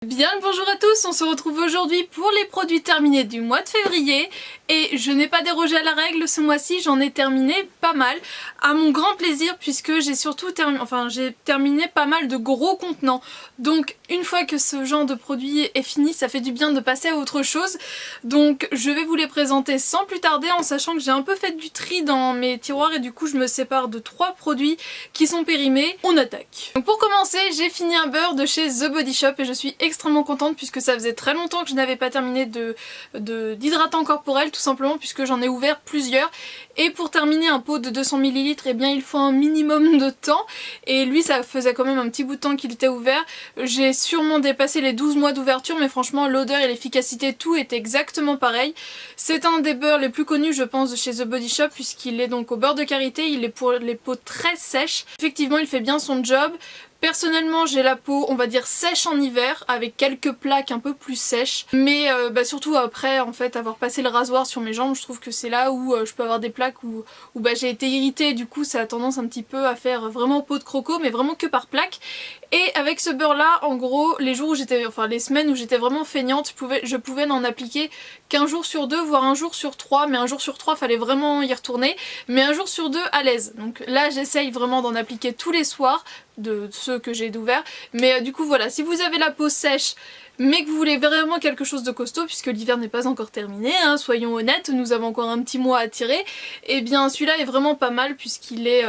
Bien le bonjour à tous, on se retrouve aujourd'hui pour les produits terminés du mois de février et je n'ai pas dérogé à la règle ce mois-ci, j'en ai terminé pas mal à mon grand plaisir puisque j'ai surtout terminé pas mal de gros contenants. Donc une fois que ce genre de produit est fini, ça fait du bien de passer à autre chose. Donc je vais vous les présenter sans plus tarder en sachant que j'ai un peu fait du tri dans mes tiroirs et du coup je me sépare de 3 produits qui sont périmés. On attaque. Donc pour commencer, j'ai fini un beurre de chez The Body Shop et je suis extrêmement contente puisque ça faisait très longtemps que je n'avais pas terminé d'hydratant corporel, tout simplement puisque j'en ai ouvert plusieurs. Et pour terminer un pot de 200 ml, eh bien il faut un minimum de temps et lui ça faisait quand même un petit bout de temps qu'il était ouvert. J'ai sûrement dépassé les 12 mois d'ouverture mais franchement l'odeur et l'efficacité tout est exactement pareil. C'est un des beurres les plus connus je pense de chez The Body Shop puisqu'il est donc au beurre de karité, il est pour les peaux très sèches. Effectivement il fait bien son job. Personnellement j'ai la peau on va dire sèche en hiver avec quelques plaques un peu plus sèches mais surtout après en fait avoir passé le rasoir sur mes jambes je trouve que c'est là où je peux avoir des plaques où j'ai été irritée et du coup ça a tendance un petit peu à faire vraiment peau de croco mais vraiment que par plaques. Et avec ce beurre là en gros les jours où j'étais, enfin les semaines où j'étais vraiment feignante je pouvais n'en appliquer qu'un jour sur deux voire un jour sur trois, mais un jour sur trois fallait vraiment y retourner, mais un jour sur deux à l'aise. Donc là j'essaye vraiment d'en appliquer tous les soirs de ceux que j'ai d'ouvert, mais du coup voilà, si vous avez la peau sèche mais que vous voulez vraiment quelque chose de costaud puisque l'hiver n'est pas encore terminé, hein, soyons honnêtes, nous avons encore un petit mois à tirer, et bien celui-là est vraiment pas mal puisqu'il est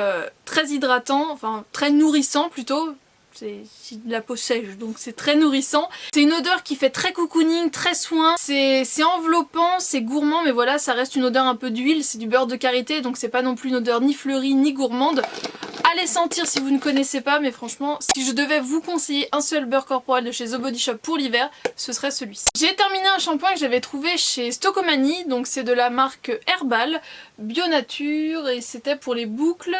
très hydratant, enfin très nourrissant plutôt. C'est de la peau sèche donc c'est très nourrissant. C'est une odeur qui fait très cocooning, très soin, c'est enveloppant, c'est gourmand mais voilà ça reste une odeur un peu d'huile, c'est du beurre de karité donc c'est pas non plus une odeur ni fleurie ni gourmande. Allez sentir si vous ne connaissez pas mais franchement si je devais vous conseiller un seul beurre corporel de chez The Body Shop pour l'hiver ce serait celui-ci. J'ai terminé un shampoing que j'avais trouvé chez Stocomanie, donc c'est de la marque Herbal, Bio Nature et c'était pour les boucles.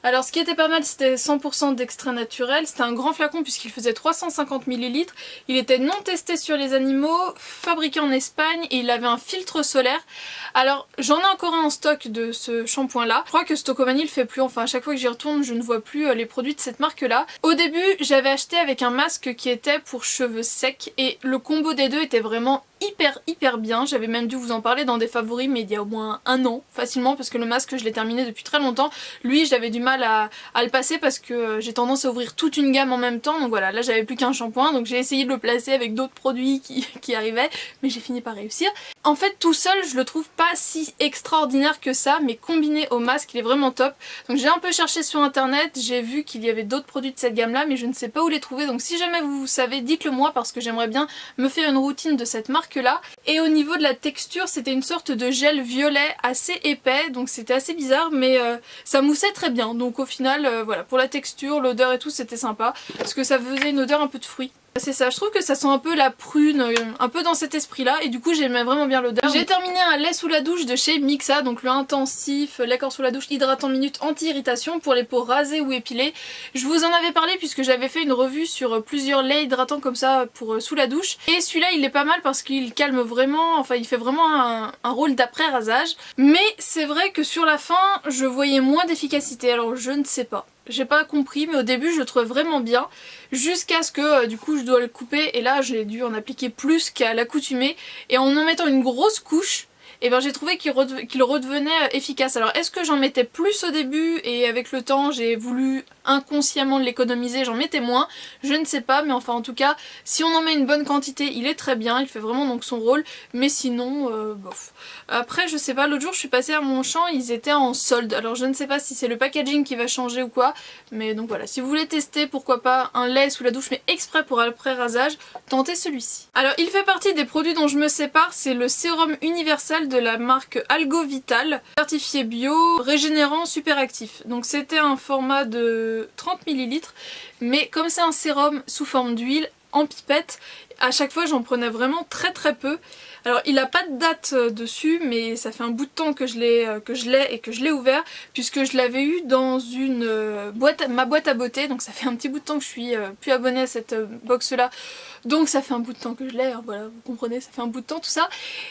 Alors ce qui était pas mal c'était 100% d'extrait naturel, c'était un grand flacon puisqu'il faisait 350 ml, il était non testé sur les animaux, fabriqué en Espagne et il avait un filtre solaire. Alors j'en ai encore un en stock de ce shampoing là, je crois que Stocomanie le fait plus, enfin à chaque fois que j'y retourne je ne vois plus les produits de cette marque là. Au début j'avais acheté avec un masque qui était pour cheveux secs et le combo des deux était vraiment hyper bien, j'avais même dû vous en parler dans des favoris mais il y a au moins un an facilement parce que le masque je l'ai terminé depuis très longtemps, lui j'avais du mal à le passer parce que j'ai tendance à ouvrir toute une gamme en même temps donc voilà là j'avais plus qu'un shampoing donc j'ai essayé de le placer avec d'autres produits qui arrivaient mais j'ai fini par réussir. En fait tout seul je le trouve pas si extraordinaire que ça mais combiné au masque il est vraiment top donc j'ai un peu cherché sur internet, j'ai vu qu'il y avait d'autres produits de cette gamme là mais je ne sais pas où les trouver donc si jamais vous savez dites-le moi parce que j'aimerais bien me faire une routine de cette marque là. Et au niveau de la texture c'était une sorte de gel violet assez épais donc c'était assez bizarre mais ça moussait très bien donc au final voilà pour la texture, l'odeur et tout c'était sympa parce que ça faisait une odeur un peu de fruits. C'est ça, je trouve que ça sent un peu la prune, un peu dans cet esprit là et du coup j'aimais vraiment bien l'odeur. J'ai terminé un lait sous la douche de chez Mixa, donc le intensif lait corps sous la douche hydratant minute anti-irritation pour les peaux rasées ou épilées. Je vous en avais parlé puisque j'avais fait une revue sur plusieurs laits hydratants comme ça pour sous la douche et celui-là il est pas mal parce qu'il calme vraiment, enfin il fait vraiment un rôle d'après rasage mais c'est vrai que sur la fin je voyais moins d'efficacité alors je ne sais pas. J'ai pas compris mais au début je le trouvais vraiment bien jusqu'à ce que du coup je dois le couper et là j'ai dû en appliquer plus qu'à l'accoutumée et en mettant une grosse couche et ben j'ai trouvé qu'il redevenait efficace. Alors est-ce que j'en mettais plus au début et avec le temps j'ai voulu inconsciemment l'économiser, j'en mettais moins, je ne sais pas mais enfin en tout cas si on en met une bonne quantité il est très bien, il fait vraiment donc son rôle mais sinon bof. Après je sais pas, l'autre jour je suis passée à mon champ, ils étaient en solde alors je ne sais pas si c'est le packaging qui va changer ou quoi mais donc voilà, si vous voulez tester pourquoi pas un lait sous la douche mais exprès pour après rasage, tentez celui-ci. Alors il fait partie des produits dont je me sépare, c'est le sérum universel de la marque Algo Vital, certifié bio, régénérant, super actif. Donc c'était un format de 30 ml mais comme c'est un sérum sous forme d'huile en pipette, à chaque fois j'en prenais vraiment très peu. Alors il a pas de date dessus mais ça fait un bout de temps que je l'ai et que je l'ai ouvert puisque je l'avais eu dans une ma boîte à beauté donc ça fait un petit bout de temps que je suis plus abonnée à cette box là donc ça fait un bout de temps que je l'ai, hein, voilà vous comprenez, ça fait un bout de temps tout ça.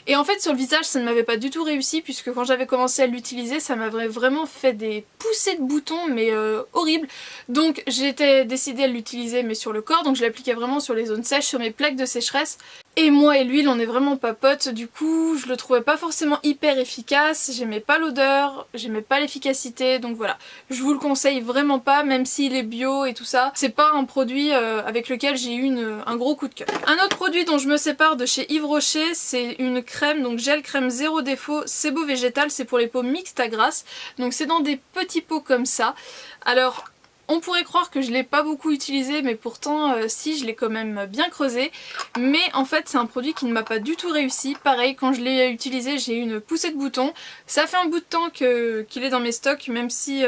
Et en fait sur le visage ça ne m'avait pas du tout réussi puisque quand j'avais commencé à l'utiliser ça m'avait vraiment fait des poussées de boutons mais horribles. Donc j'étais décidée à l'utiliser mais sur le corps donc je l'appliquais vraiment sur les zones sèches, sur mes plaques plaques de sécheresse. Et moi et l'huile on est vraiment pas potes, du coup je le trouvais pas forcément hyper efficace, j'aimais pas l'odeur, j'aimais pas l'efficacité, donc voilà. Je vous le conseille vraiment pas, même s'il est bio et tout ça, c'est pas un produit avec lequel j'ai eu un gros coup de cœur. Un autre produit dont je me sépare de chez Yves Rocher, c'est une crème, donc gel crème zéro défaut, Sebo végétal, c'est pour les peaux mixtes à grasse, donc c'est dans des petits pots comme ça. Alors on pourrait croire que je l'ai pas beaucoup utilisé, mais pourtant si, je l'ai quand même bien creusé. Mais en fait c'est un produit qui ne m'a pas du tout réussi. Pareil, quand je l'ai utilisé j'ai eu une poussée de boutons. Ça fait un bout de temps qu'il est dans mes stocks, même si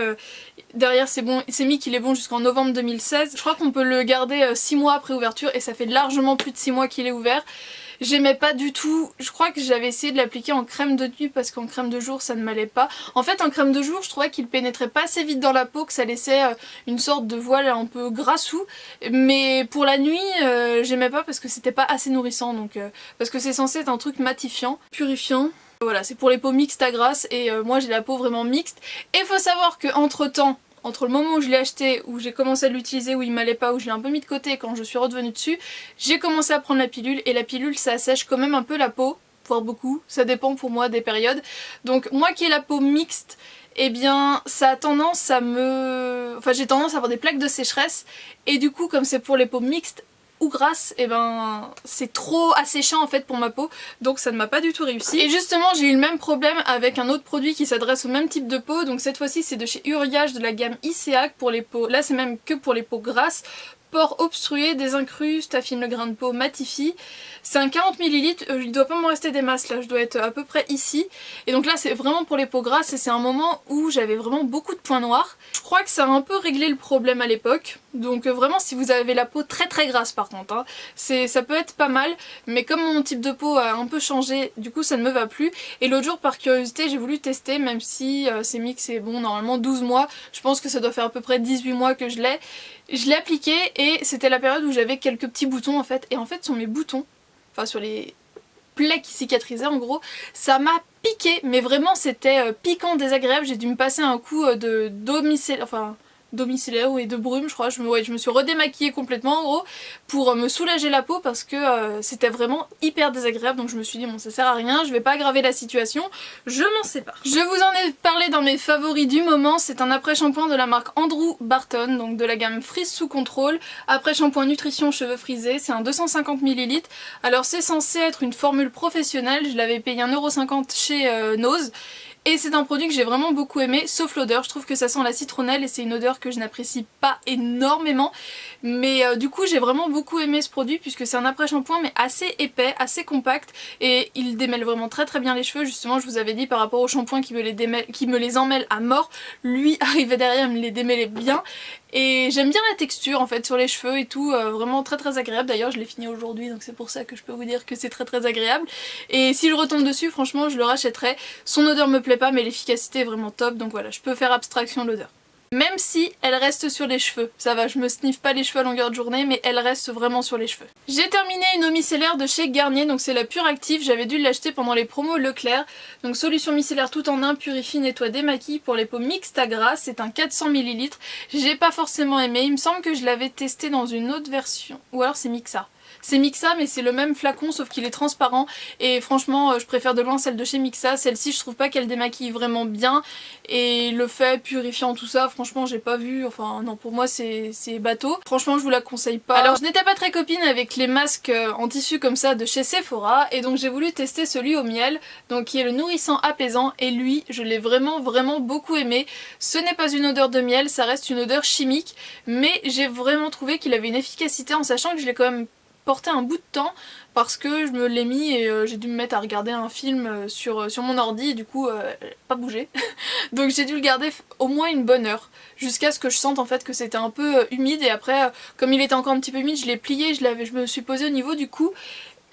derrière c'est bon, c'est mis qu'il est bon jusqu'en novembre 2016. Je crois qu'on peut le garder 6 mois après ouverture et ça fait largement plus de 6 mois qu'il est ouvert. J'aimais pas du tout, je crois que j'avais essayé de l'appliquer en crème de nuit parce qu'en crème de jour ça ne m'allait pas. En fait en crème de jour je trouvais qu'il pénétrait pas assez vite dans la peau, que ça laissait une sorte de voile un peu grassou. Mais pour la nuit j'aimais pas parce que c'était pas assez nourrissant, donc parce que c'est censé être un truc matifiant, purifiant. Voilà, c'est pour les peaux mixtes à grasse et moi j'ai la peau vraiment mixte. Et faut savoir que entre temps, entre le moment où je l'ai acheté, où j'ai commencé à l'utiliser, où il m'allait pas, où je l'ai un peu mis de côté et quand je suis redevenue dessus, j'ai commencé à prendre la pilule et la pilule ça assèche quand même un peu la peau, voire beaucoup, ça dépend pour moi des périodes. Donc moi qui ai la peau mixte, eh bien ça a tendance à Enfin j'ai tendance à avoir des plaques de sécheresse et du coup comme c'est pour les peaux mixtes ou grasse, et ben c'est trop asséchant en fait pour ma peau, donc ça ne m'a pas du tout réussi. Et justement j'ai eu le même problème avec un autre produit qui s'adresse au même type de peau, donc cette fois-ci c'est de chez Uriage de la gamme ICEAC pour les peaux, là c'est même que pour les peaux grasses. Pores obstrués, désincruste, affine le grain de peau, matifie. C'est un 40 ml, il doit pas m'en rester des masses là, je dois être à peu près ici. Et donc là c'est vraiment pour les peaux grasses et c'est un moment où j'avais vraiment beaucoup de points noirs. Je crois que ça a un peu réglé le problème à l'époque. Donc vraiment si vous avez la peau très très grasse par contre, hein, ça peut être pas mal. Mais comme mon type de peau a un peu changé, du coup ça ne me va plus. Et l'autre jour par curiosité j'ai voulu tester, même si c'est mis que c'est bon normalement 12 mois. Je pense que ça doit faire à peu près 18 mois que je l'ai. Je l'ai appliqué et c'était la période où j'avais quelques petits boutons en fait. Et en fait sur mes boutons, enfin sur les plaies qui cicatrisaient en gros, ça m'a piqué. Mais vraiment c'était piquant, désagréable. J'ai dû me passer un coup de domiciliaire et de brume je crois. Je me suis redémaquillée complètement en gros pour me soulager la peau parce que c'était vraiment hyper désagréable. Donc je me suis dit bon ça sert à rien, je vais pas aggraver la situation, je m'en sépare. Je vous en ai parlé dans mes favoris du moment, c'est un après-shampoing de la marque Andrew Barton, donc de la gamme Frizz sous contrôle. Après-shampoing nutrition cheveux frisés, c'est un 250 ml. Alors c'est censé être une formule professionnelle, je l'avais payé 1,50 € chez Nose. Et c'est un produit que j'ai vraiment beaucoup aimé, sauf l'odeur. Je trouve que ça sent la citronnelle et c'est une odeur que je n'apprécie pas énormément. Mais du coup j'ai vraiment beaucoup aimé ce produit puisque c'est un après-shampoing mais assez épais, assez compact. Et il démêle vraiment très très bien les cheveux. Justement je vous avais dit par rapport au shampoing qui me les emmêle à mort. Lui arrivait derrière, me les démêlait bien. Et j'aime bien la texture en fait sur les cheveux et tout, vraiment très très agréable. D'ailleurs je l'ai fini aujourd'hui donc c'est pour ça que je peux vous dire que c'est très très agréable. Et si je retombe dessus franchement je le rachèterai. Son odeur me plaît pas mais l'efficacité est vraiment top, donc voilà, je peux faire abstraction de l'odeur. Même si elle reste sur les cheveux, ça va, je me sniffe pas les cheveux à longueur de journée mais elle reste vraiment sur les cheveux. J'ai terminé une eau micellaire de chez Garnier, donc c'est la Pure Active, j'avais dû l'acheter pendant les promos Leclerc. Donc solution micellaire tout en un, purifie, nettoie, démaquille pour les peaux mixtes à grasse, c'est un 400 ml. J'ai pas forcément aimé, il me semble que je l'avais testé dans une autre version, ou alors c'est Mixa. C'est Mixa mais c'est le même flacon sauf qu'il est transparent et franchement je préfère de loin celle de chez Mixa. Celle-ci je trouve pas qu'elle démaquille vraiment bien et le fait purifiant tout ça franchement j'ai pas vu, enfin non pour moi c'est bateau. Franchement je vous la conseille pas. Alors je n'étais pas très copine avec les masques en tissu comme ça de chez Sephora et donc j'ai voulu tester celui au miel donc qui est le nourrissant apaisant et lui je l'ai vraiment beaucoup aimé. Ce n'est pas une odeur de miel, ça reste une odeur chimique mais j'ai vraiment trouvé qu'il avait une efficacité en sachant que je l'ai quand même porté un bout de temps parce que je me l'ai mis et j'ai dû me mettre à regarder un film sur mon ordi et du coup pas bougé. Donc j'ai dû le garder au moins une bonne heure jusqu'à ce que je sente en fait que c'était un peu humide et après comme il était encore un petit peu humide je l'ai plié, je me suis posée au niveau du cou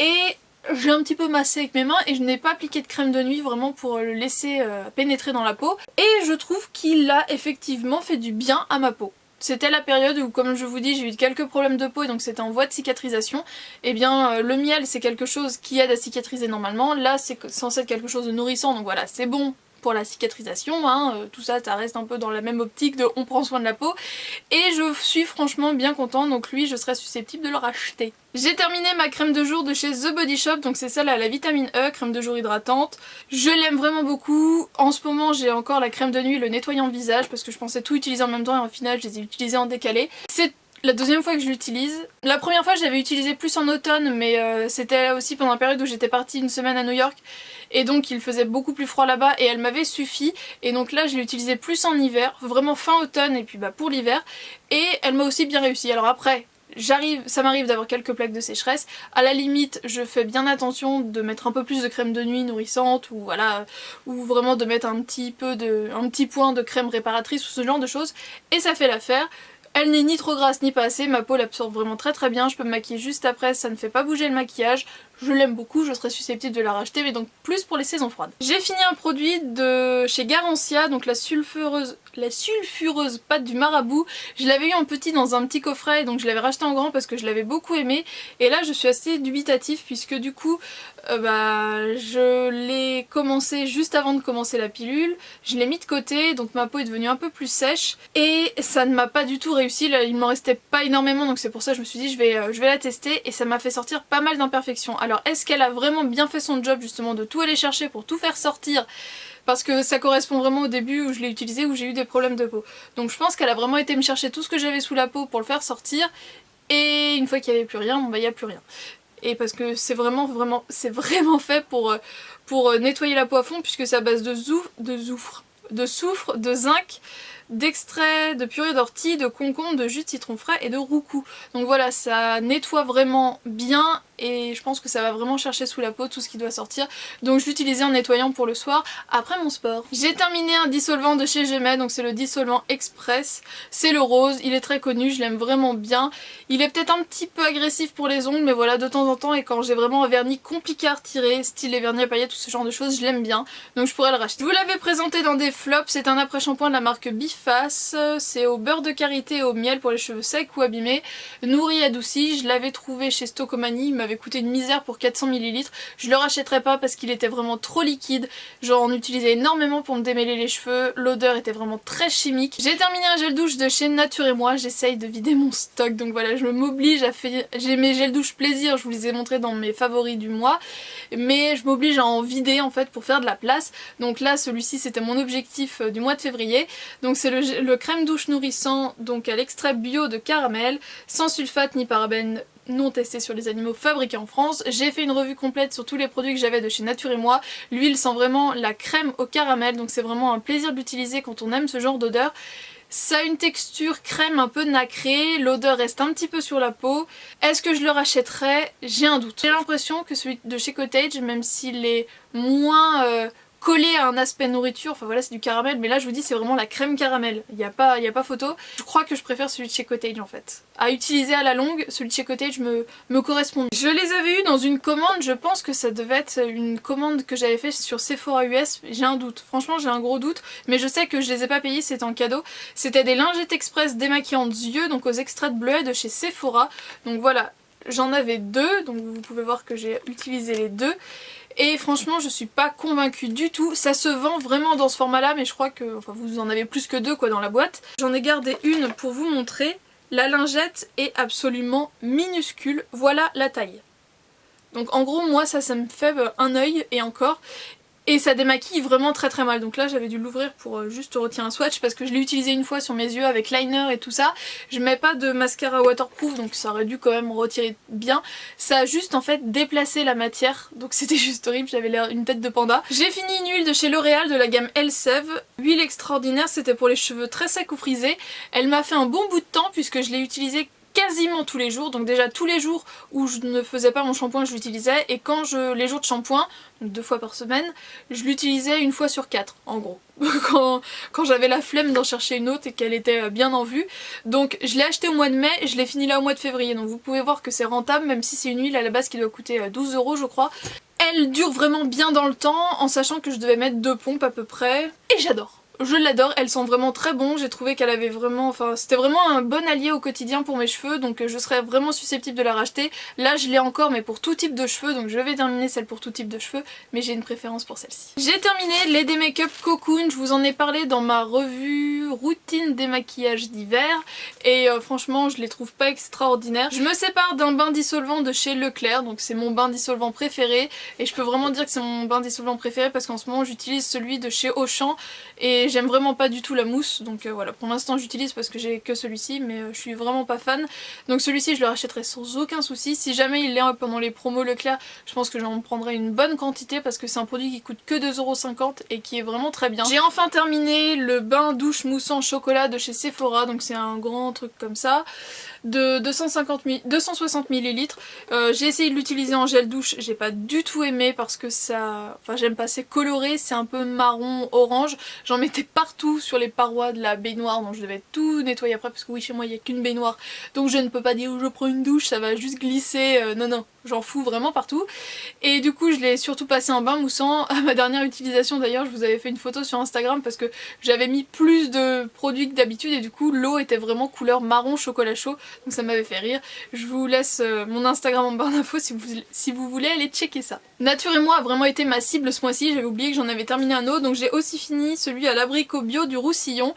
et j'ai un petit peu massé avec mes mains et je n'ai pas appliqué de crème de nuit vraiment pour le laisser pénétrer dans la peau et je trouve qu'il a effectivement fait du bien à ma peau. C'était la période où, comme je vous dis, j'ai eu quelques problèmes de peau et donc c'était en voie de cicatrisation. Et bien le miel c'est quelque chose qui aide à cicatriser normalement, là c'est censé être quelque chose de nourrissant donc voilà c'est bon pour la cicatrisation, hein, tout ça, ça reste un peu dans la même optique de on prend soin de la peau. Et je suis franchement bien contente, donc lui je serais susceptible de le racheter. J'ai terminé ma crème de jour de chez The Body Shop, donc c'est celle à la vitamine E, crème de jour hydratante. Je l'aime vraiment beaucoup. En ce moment j'ai encore la crème de nuit, le nettoyant visage, parce que je pensais tout utiliser en même temps et en final je les ai utilisés en décalé. C'est la deuxième fois que je l'utilise. La première fois je l'avais utilisé plus en automne, mais c'était aussi pendant la période où j'étais partie une semaine à New York et donc il faisait beaucoup plus froid là-bas et elle m'avait suffi. Et donc là je l'ai utilisée plus en hiver, vraiment fin automne et puis pour l'hiver, et elle m'a aussi bien réussi. Alors après, ça m'arrive d'avoir quelques plaques de sécheresse. À la limite, je fais bien attention de mettre un peu plus de crème de nuit nourrissante ou voilà, ou vraiment de mettre un petit point de crème réparatrice ou ce genre de choses, et ça fait l'affaire. Elle n'est ni trop grasse ni pas assez, ma peau l'absorbe vraiment très très bien, je peux me maquiller juste après, ça ne fait pas bouger le maquillage, je l'aime beaucoup, je serais susceptible de la racheter, mais donc plus pour les saisons froides. J'ai fini un produit de chez Garancia, donc la sulfureuse pâte du marabout. Je l'avais eu en petit dans un petit coffret, donc je l'avais racheté en grand parce que je l'avais beaucoup aimé, et là je suis assez dubitative puisque du coup je l'ai commencé juste avant de commencer la pilule, je l'ai mis de côté, donc ma peau est devenue un peu plus sèche et ça ne m'a pas du tout réussi. Là, il m'en restait pas énormément, donc c'est pour ça que je me suis dit je vais la tester, et ça m'a fait sortir pas mal d'imperfections. Alors est-ce qu'elle a vraiment bien fait son job justement de tout aller chercher pour tout faire sortir, parce que ça correspond vraiment au début où je l'ai utilisé, où j'ai eu des problèmes de peau. Donc je pense qu'elle a vraiment été me chercher tout ce que j'avais sous la peau pour le faire sortir, et une fois qu'il n'y avait plus rien, bon bah il n'y a plus rien. Et parce que c'est vraiment fait pour nettoyer la peau à fond, puisque c'est à base de soufre, de zinc, d'extrait de purée d'ortie, de concombre, de jus de citron frais et de roucou. Donc voilà, ça nettoie vraiment bien et je pense que ça va vraiment chercher sous la peau tout ce qui doit sortir. Donc je l'utilisais en nettoyant pour le soir après mon sport. J'ai terminé un dissolvant de chez Gemay, donc c'est le dissolvant express. C'est le rose, il est très connu, je l'aime vraiment bien. Il est peut-être un petit peu agressif pour les ongles, mais voilà, de temps en temps, et quand j'ai vraiment un vernis compliqué à retirer, style les vernis à paillettes, tout ce genre de choses, je l'aime bien. Donc je pourrais le racheter. Je vous l'avais présenté dans des flops, c'est un après-shampoing de la marque Biface. C'est au beurre de karité et au miel pour les cheveux secs ou abîmés. Nourri adouci, je l'avais trouvé chez Stocomanie, il m'avait coûté une misère pour 400 ml. Je le rachèterai pas parce qu'il était vraiment trop liquide. Genre on utilisait énormément pour me démêler les cheveux, l'odeur était vraiment très chimique. J'ai terminé un gel douche de chez Nature et Moi, j'essaye de vider mon stock, donc voilà, je m'oblige à faire... J'ai mes gels douche plaisir, je vous les ai montrés dans mes favoris du mois, mais je m'oblige à en vider en fait pour faire de la place. Donc là celui-ci c'était mon objectif du mois de février. Donc c'est le crème douche nourrissant, donc à l'extrait bio de caramel, sans sulfate ni parabènes, non testé sur les animaux, fabriqués en France. J'ai fait une revue complète sur tous les produits que j'avais de chez Nature et Moi. L'huile sent vraiment la crème au caramel, donc c'est vraiment un plaisir d'utiliser quand on aime ce genre d'odeur. Ça a une texture crème un peu nacrée, l'odeur reste un petit peu sur la peau. Est-ce que je le rachèterais? J'ai un doute. J'ai l'impression que celui de chez Cottage, même s'il est moins... collé à un aspect nourriture, enfin voilà, c'est du caramel, mais là je vous dis c'est vraiment la crème caramel, il n'y a pas photo. Je crois que je préfère celui de chez Cottage en fait. À utiliser à la longue, celui de chez Cottage me correspond mieux. Je les avais eu dans une commande, je pense que ça devait être une commande que j'avais fait sur Sephora US, j'ai un doute, franchement j'ai un gros doute, mais je sais que je les ai pas payés, c'était en cadeau. C'était des lingettes express démaquillantes yeux, donc aux extraits de bleuets de chez Sephora, donc voilà, j'en avais deux, donc vous pouvez voir que j'ai utilisé les deux. Et franchement je suis pas convaincue du tout, ça se vend vraiment dans ce format là, mais je crois que enfin, vous en avez plus que deux quoi dans la boîte. J'en ai gardé une pour vous montrer, la lingette est absolument minuscule, voilà la taille. Donc en gros moi ça me fait un œil et encore. Et ça démaquille vraiment très très mal, donc là j'avais dû l'ouvrir pour juste retirer un swatch parce que je l'ai utilisé une fois sur mes yeux avec liner et tout ça. Je mets pas de mascara waterproof donc ça aurait dû quand même retirer bien. Ça a juste en fait déplacé la matière, donc c'était juste horrible, j'avais l'air une tête de panda. J'ai fini une huile de chez L'Oréal de la gamme Elseve. Huile extraordinaire, c'était pour les cheveux très secs ou frisés. Elle m'a fait un bon bout de temps puisque je l'ai utilisée quasiment tous les jours, donc déjà tous les jours où je ne faisais pas mon shampoing je l'utilisais, et quand les jours de shampoing, donc 2 fois par semaine, je l'utilisais 1 fois sur 4 en gros, quand j'avais la flemme d'en chercher une autre et qu'elle était bien en vue. Donc je l'ai acheté au mois de mai et je l'ai fini là au mois de février, donc vous pouvez voir que c'est rentable même si c'est une huile à la base qui doit coûter 12 € je crois. Elle dure vraiment bien dans le temps en sachant que je devais mettre 2 pompes à peu près, et j'adore. Je l'adore, elle sent vraiment très bon, j'ai trouvé qu'elle avait vraiment, enfin c'était vraiment un bon allié au quotidien pour mes cheveux, donc je serais vraiment susceptible de la racheter. Là je l'ai encore mais pour tout type de cheveux, donc je vais terminer celle pour tout type de cheveux, mais j'ai une préférence pour celle-ci. J'ai terminé les Make-up Cocoon, je vous en ai parlé dans ma revue routine démaquillage d'hiver, et franchement je les trouve pas extraordinaires. Je me sépare d'un bain dissolvant de chez Leclerc, donc c'est mon bain dissolvant préféré, et je peux vraiment dire que c'est mon bain dissolvant préféré parce qu'en ce moment j'utilise celui de chez Auchan, et j'aime vraiment pas du tout la mousse, donc voilà, pour l'instant j'utilise parce que j'ai que celui-ci, mais je suis vraiment pas fan. Donc celui-ci je le rachèterai sans aucun souci. Si jamais il est pendant les promos Leclerc, je pense que j'en prendrai une bonne quantité parce que c'est un produit qui coûte que 2,50 € et qui est vraiment très bien. J'ai enfin terminé le bain douche moussant chocolat de chez Sephora, donc c'est un grand truc comme ça, de 260 ml. J'ai essayé de l'utiliser en gel douche, j'ai pas du tout aimé parce que ça... Enfin j'aime pas, c'est coloré, c'est un peu marron orange. J'en mettais partout sur les parois de la baignoire, donc je devais tout nettoyer après parce que oui, chez moi il n'y a qu'une baignoire, donc je ne peux pas dire où je prends une douche, ça va juste glisser, non non, j'en fous vraiment partout. Et du coup je l'ai surtout passé en bain moussant. À ma dernière utilisation d'ailleurs, je vous avais fait une photo sur Instagram parce que j'avais mis plus de produits que d'habitude et du coup l'eau était vraiment couleur marron chocolat chaud, donc ça m'avait fait rire. Je vous laisse mon Instagram en barre d'infos si vous voulez aller checker ça. Nature et moi a vraiment été ma cible ce mois-ci, j'avais oublié que j'en avais terminé un autre, donc j'ai aussi fini celui à l'abricot bio du Roussillon.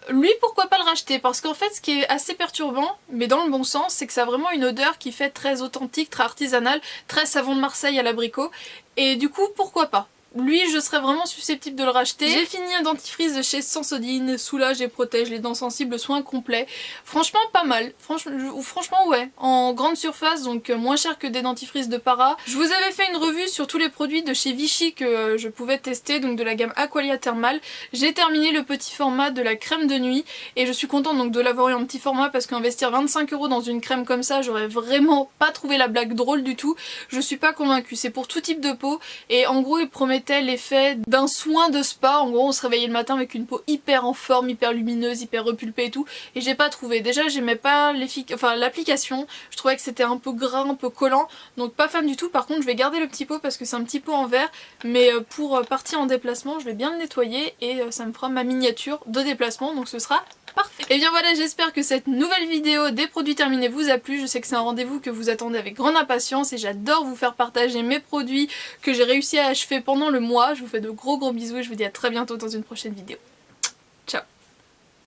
Lui, pourquoi pas le racheter, parce qu'en fait ce qui est assez perturbant, mais dans le bon sens, c'est que ça a vraiment une odeur qui fait très authentique, très artisanale, très savon de Marseille à l'abricot, et du coup pourquoi pas. Lui, je serais vraiment susceptible de le racheter. J'ai fini un dentifrice de chez Sensodyne, soulage et protège les dents sensibles, soin complet. Franchement pas mal, franchement ouais, en grande surface, donc moins cher que des dentifrices de Para. Je vous avais fait une revue sur tous les produits de chez Vichy que je pouvais tester, donc de la gamme Aqualia Thermal. J'ai terminé le petit format de la crème de nuit et je suis contente donc de l'avoir eu en petit format parce qu'investir 25 € dans une crème comme ça, j'aurais vraiment pas trouvé la blague drôle du tout. Je suis pas convaincue, c'est pour tout type de peau et en gros il promet l'effet d'un soin de spa. En gros on se réveillait le matin avec une peau hyper en forme, hyper lumineuse, hyper repulpée et tout, et j'ai pas trouvé. Déjà j'aimais pas l'application, je trouvais que c'était un peu gras, un peu collant, donc pas fan du tout. Par contre je vais garder le petit pot parce que c'est un petit pot en verre, mais pour partir en déplacement je vais bien le nettoyer et ça me fera ma miniature de déplacement, donc ce sera parfait. Et bien voilà, j'espère que cette nouvelle vidéo des produits terminés vous a plu. Je sais que c'est un rendez-vous que vous attendez avec grande impatience et j'adore vous faire partager mes produits que j'ai réussi à achever pendant le mois. Je vous fais de gros bisous et je vous dis à très bientôt dans une prochaine vidéo.